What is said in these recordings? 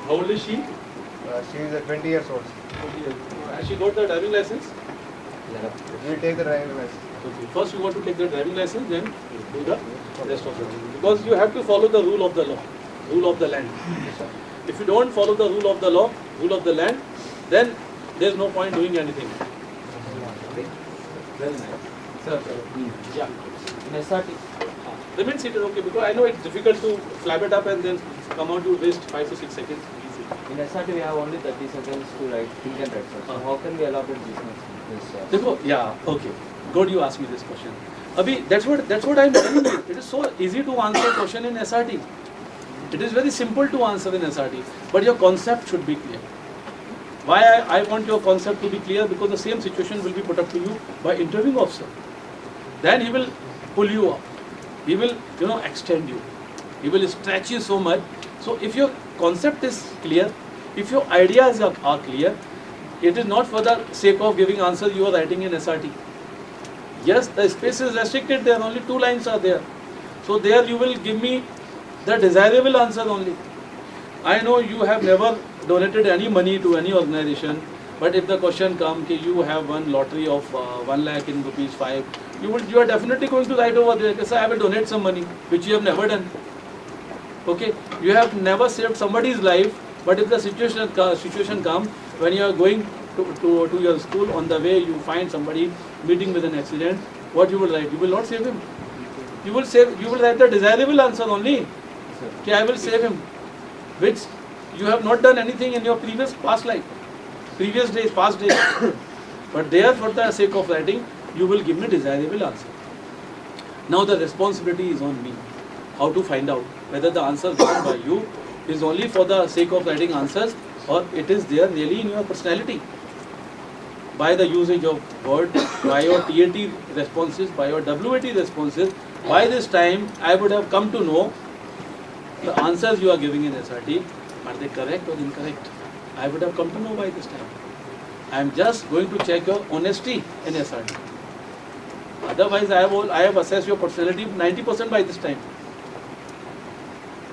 How old is she? She is 20 years old. 20 years. Has she got the driving license? We will take the driving license. Okay. First you want to take the driving license, then do the rest of the thing. Because you have to follow the rule of the law, rule of the land. If you don't follow the rule of the law, rule of the land, then there is no point doing anything. Very nice. Sir, yeah. In SRT, Remain seated, okay, because I know it's difficult to flap it up and then come out to waste 5 to 6 seconds. Easy. in SRT we have only 30 seconds to write, think and write, sir. So how can we elaborate this? देखो, yeah, okay. Good, you asked me this question. Abhi, that's what I'm telling you. It is so easy to answer a question in SRT. It is very simple to answer in SRT, but your concept should be clear. Why I want your concept to be clear? Because the same situation will be put up to you by interviewing officer. Then he will pull you up. He will, extend you. He will stretch you so much. So if your concept is clear, if your ideas are clear, it is not for the sake of giving answer you are writing in SRT. Yes, the space is restricted there, only 2 lines are there. So there you will give me the desirable answer only. I know you have never donated any money to any organization, but if the question comes, you have won lottery of 1 lakh in rupees 5, you are definitely going to write over there, sir, I will donate some money, which you have never done. Okay, you have never saved somebody's life, but if the situation comes when you are going to your school, on the way you find somebody meeting with an accident, what you will write? You will not save him. You will write the desirable answer only. Okay, I will save him, which you have not done anything in your past days, past days. But there, for the sake of writing, you will give me desirable answer. Now the responsibility is on me. How to find out whether the answer given by you is only for the sake of writing answers or it is there really in your personality. By the usage of word, by your TAT responses, by your WAT responses, by this time I would have come to know the answers you are giving in SRT, are they correct or incorrect? I would have come to know by this time. I am just going to check your honesty in SRT. Otherwise, I have assessed your personality 90% by this time.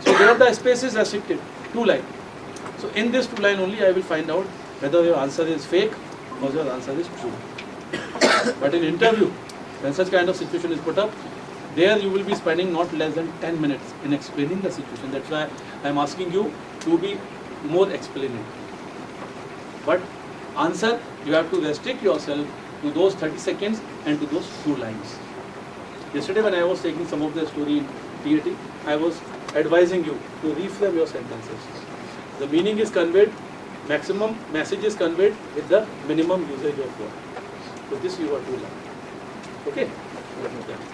So there the space is restricted, 2 lines. So in this 2 line only I will find out whether your answer is fake or your answer is true. But in interview, when such kind of situation is put up, there you will be spending not less than 10 minutes in explaining the situation. That's why I am asking you to be more explaining. But answer, you have to restrict yourself to those 30 seconds and to those 2 lines. Yesterday when I was taking some of the story in TAT, I was advising you to reframe your sentences. The meaning is conveyed, maximum message is conveyed with the minimum usage of word. So this you are to learn. Okay?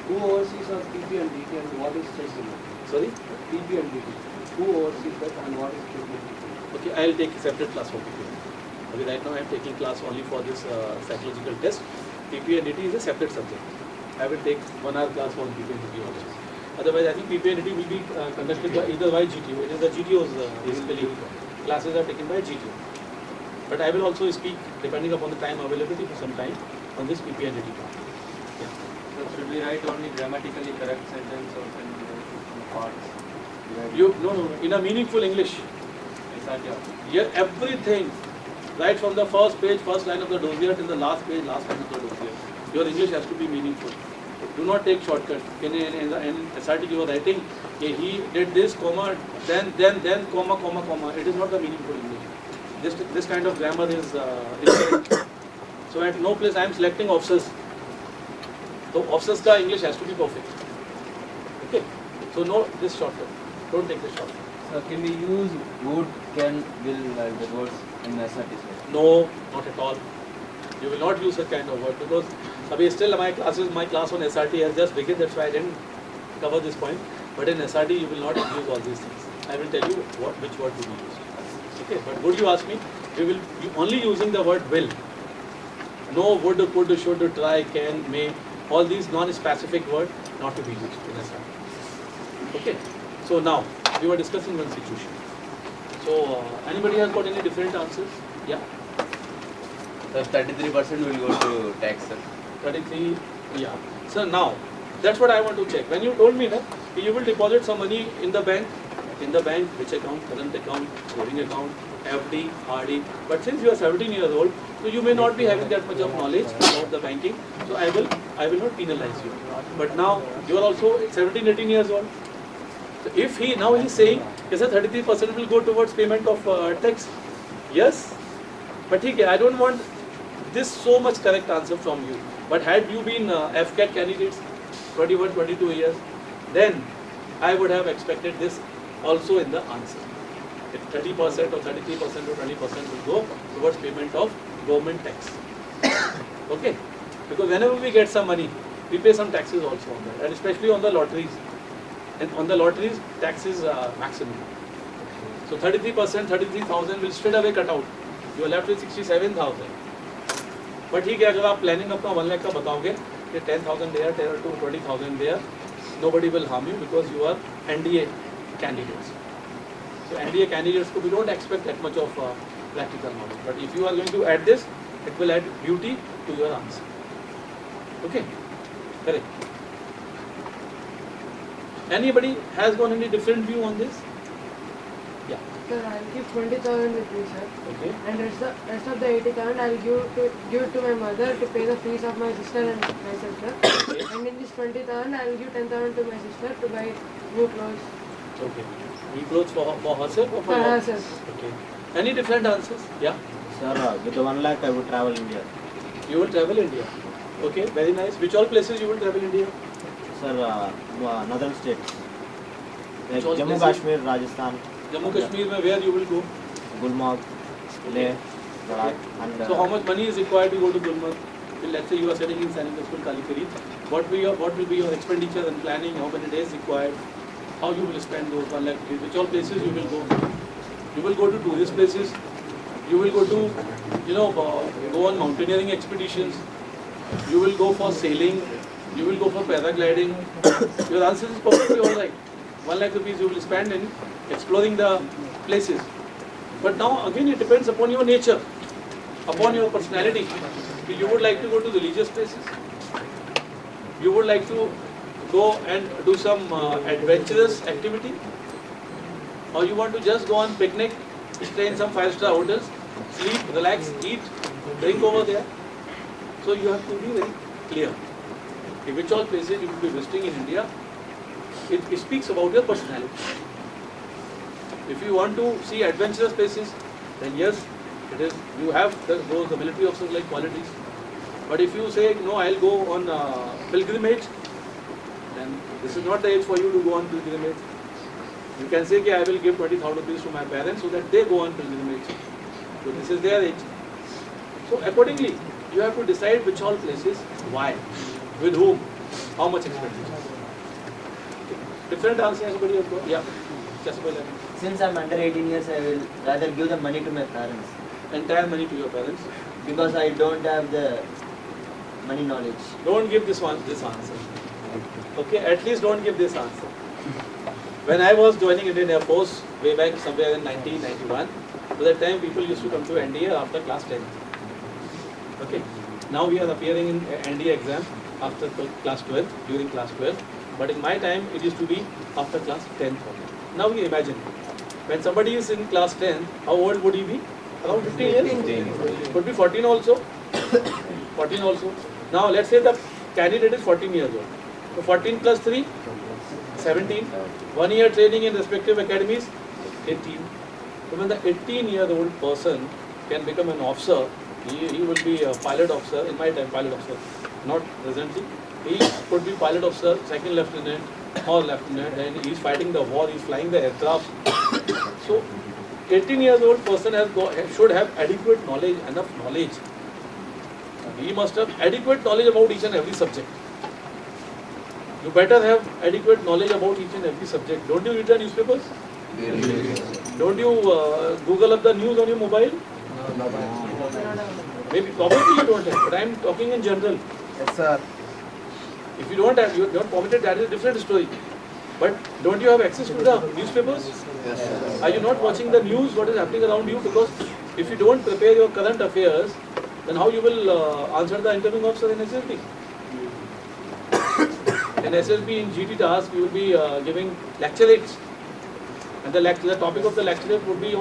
Who oversees our TP and DT and what is chasing? Sorry? TP and DT. Who oversees that and what is chasing? Okay, I will take a separate class for PP. Okay, right now I am taking class only for this psychological test. PP and DT is a separate subject. I will take 1 hour class on PP and DT also. Otherwise, I think PP and DT will be conducted by either by GTO. It is the GTO's basically classes are taken by GTO. But I will also speak depending upon the time availability for some time on this PP and DT part. Yeah. So should we write only grammatically correct sentence or can we write different parts? No, in a meaningful English. SRT. Here everything, right from the first page, first line of the dossier till the last page, last line of the dossier. Your English has to be meaningful. Do not take shortcuts. In SRT you are writing, he did this, comma, then, comma, comma, comma. It is not the meaningful English. This kind of grammar is incorrect. So at no place I am selecting officers. So officers ka English has to be perfect. Okay. So no this shortcut. Don't take this shortcut. So can we use would, can, will like the words in SRT? No, not at all. You will not use such kind of word because still my class on SRT has just begun. That's why I didn't cover this point. But in SRT you will not use all these things. I will tell you which word to be used. Okay, but would you ask me? We will be only using the word will. No would, could, should, try, can, may. All these non-specific words not to be used in SRT. Okay. So now we were discussing one situation. So anybody has got any different answers? Yeah. So 33% will go to tax, sir. 33, yeah. So now, that's what I want to check. When you told me that you will deposit some money in the bank in the bank, which account, current account, saving account, FD, RD. But since you are 17 years old, so you may not be having that much of knowledge about the banking. So I will not penalize you. But now you are also 17, 18 years old. So if now he is saying, yes, sir, 33% will go towards payment of tax. Yes, but I don't want this so much correct answer from you. But had you been FCAT candidates, 21, 22 years, then I would have expected this also in the answer. If 30% or 33% or 20% will go towards payment of government tax. Okay? Because whenever we get some money, we pay some taxes also on that, and especially on the lotteries. And on the lotteries, tax is maximum. So 33%, 33,000 will straight away cut out. You are left with 67,000. But ठीक है, अगर आप planning अपना 1 lakh का बताओगे कि 10,000 there, 10 to 20,000 there, nobody will harm you because you are NDA candidates. So NDA candidates, we don't expect that much of practical knowledge. But if you are going to add this, it will add beauty to your answer. Okay? Correct. Anybody has got any different view on this? Yeah. Sir, I'll keep 20,000 with me, sir. Okay. And rest of the 80,000 I'll give it to my mother to pay the fees of my sister and myself, sir. Okay. And in this 20,000 I'll give 10,000 to my sister to buy new clothes Okay. New clothes for herself or for you? herself. Okay. Any different answers? Yeah. Sir, with the 1 lakh I would travel India. You will travel India. Okay. Very nice. Which all places you will travel India? Sir, northern states. Like Which all Jammu places? Kashmir, Rajasthan, Jammu Kashmir, where you will go? Gulmarg, Leh, Ladakh, and So how much money is required to go to Gulmarg? Well, let's say you are studying in Sainik School, Kalikiri. What will be your expenditure and planning? How many days required? How you will spend those 1 lakh rupees? Which all places you will go? You will go to tourist places. You will go to, go on mountaineering expeditions. You will go for sailing. You will go for paragliding. Your answer is perfectly all right. 1 lakh rupees you will spend in exploring the places. But now again it depends upon your nature, upon your personality. You would like to go to religious places. You would like to go and do some adventurous activity. Or you want to just go on picnic, stay in some 5-star hotels, sleep, relax, eat, drink over there. So you have to be very clear. Which all places you will be visiting in India, it speaks about your personality. If you want to see adventurous places, then yes, it is. You have those military officers like qualities. But if you say no, I'll go on pilgrimage, then this is not the age for you to go on pilgrimage. You can say, I will give 20,000 rupees to my parents so that they go on pilgrimage. So this is their age. So accordingly, you have to decide which all places, why, with whom, how much expenditure. Different answer, everybody has got? Yeah. Just go ahead. Since I'm under 18 years, I will rather give the money to my parents Entire money to your parents. because I don't have the money knowledge. Don't give this answer. Okay, at least don't give this answer. When I was joining Indian Air Force way back somewhere in 1991, at that time people used to come to NDA after class 10. Okay, now we are appearing in NDA exam after class 12, during class 12. But in my time, it used to be after class 10. Now you imagine, when somebody is in class 10, how old would he be? Around 15 years? 15. Could be 14 also. 14 also. Now let's say the candidate is 14 years old. So 14 plus 3, 17. 1 year training in respective academies, 18. So when the 18-year-old person can become an officer, he will be a pilot officer, in my time pilot officer, not presently. He could be pilot officer, second lieutenant or lieutenant, and he's fighting the war, he's flying the aircraft. So 18-year-old person should have adequate knowledge, enough knowledge. He must have adequate knowledge about each and every subject. You better have adequate knowledge about each and every subject. Don't you read the newspapers? Don't you Google up the news on your mobile? Maybe probably you don't have, but I am talking in general. Yes, sir. If you don't have, you are not permitted, that is a different story. But don't you have access to the newspapers? Yes, sir. Are you not watching the news, what is happening around you? Because if you don't prepare your current affairs, then how you will answer the interviewing officer in SSB? In SSB, in GT task, you will be giving lecture rates. And the topic of the lecture would be on